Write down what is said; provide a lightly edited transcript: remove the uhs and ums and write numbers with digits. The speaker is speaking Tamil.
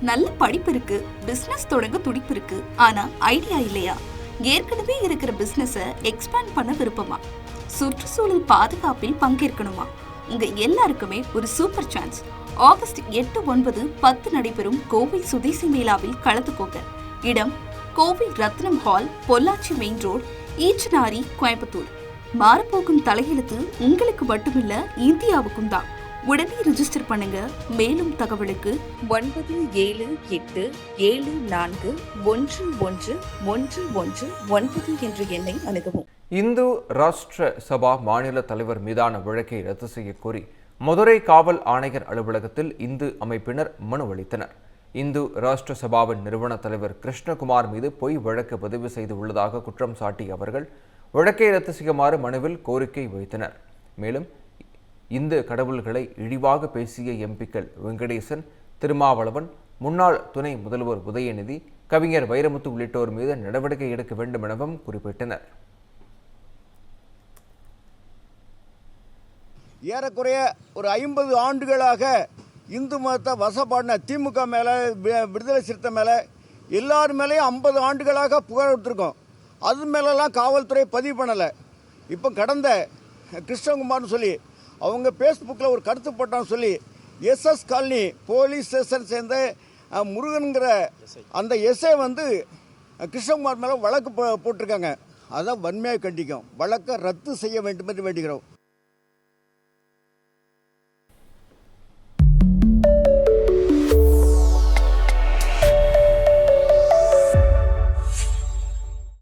நல்ல படிப்பு இருக்கு, பிசினஸ் தொடங்க துடிப்பு இருக்கு, ஆனா ஐடியா இல்லையா? ஏற்கனவே இருக்கிற பிசினஸ எக்ஸ்பேண்ட் பண்ண விருப்பமா? சுற்றுச்சூழல் பாதுகாப்பில் பங்கேற்கணுமா? உங்க எல்லாருக்குமே ஒரு சூப்பர் சான்ஸ். ஆகஸ்ட் 8, 9, 10 நடைபெறும் கோவை சுதேசி மேளாவில் கலந்துக்கோங்க. இடம் Kovai Ratnam hall, Pollachi main road, Eachanari, Coimbatore. மாறப்போகும் தலையெழுத்து உங்களுக்கு மட்டுமில்ல, இந்தியாவுக்கும் தான். உடனே ரிஜிஸ்டர் பண்ணுங்க. மேலும் தகவலுக்கு 9774111119 என்ற எண்ணை அணுகவும். இந்து ராஷ்டிர சபா மாநில தலைவர் மீதான வழக்கை ரத்து செய்ய கோரி மதுரை காவல் ஆணையர் அலுவலகத்தில் இந்து அமைப்பினர் மனு அளித்தனர். இந்து ராஷ்டிர சபாவின் நிறுவன தலைவர் கிருஷ்ணகுமார் மீது பொய் வழக்கு பதிவு செய்துள்ளதாக குற்றம் சாட்டிய அவர்கள் வழக்கை ரத்து செய்யுமாறு மனுவில் கோரிக்கை வைத்தனர். மேலும் இந்து கடவுள்களை இழிவாக பேசிய எம்பிக்கள் வெங்கடேசன், திருமாவளவன், முன்னாள் துணை முதல்வர் உதயநிதி, கவிஞர் வைரமுத்து உள்ளிட்டோர் மீது நடவடிக்கை எடுக்க வேண்டும் எனவும் குறிப்பிட்டனர். ஏறக்குறைய ஒரு 50 ஆண்டுகளாக இந்து மதத்தை வசப்பாடின திமுக மேலே, விடுதலை சிறுத்தை மேலே, எல்லார் மேலேயும் 50 ஆண்டுகளாக புகார் கொடுத்துருக்கோம். அது மேலெல்லாம் காவல்துறை பதிவு பண்ணலை. இப்போ கடந்த கிருஷ்ணகுமார்னு சொல்லி அவங்க ஃபேஸ்புக்கில் ஒரு கருத்து போட்டான்னு சொல்லி எஸ்எஸ் காலனி போலீஸ் ஸ்டேஷன் சேர்ந்த முருகனுங்கிற அந்த எஸ்ஐ கிருஷ்ணகுமார் மேலே வழக்கு போட்டிருக்காங்க. அதை வன்மையாக கண்டிக்கும். வழக்கை ரத்து செய்ய வேண்டும் என்று வேண்டுகிறோம்.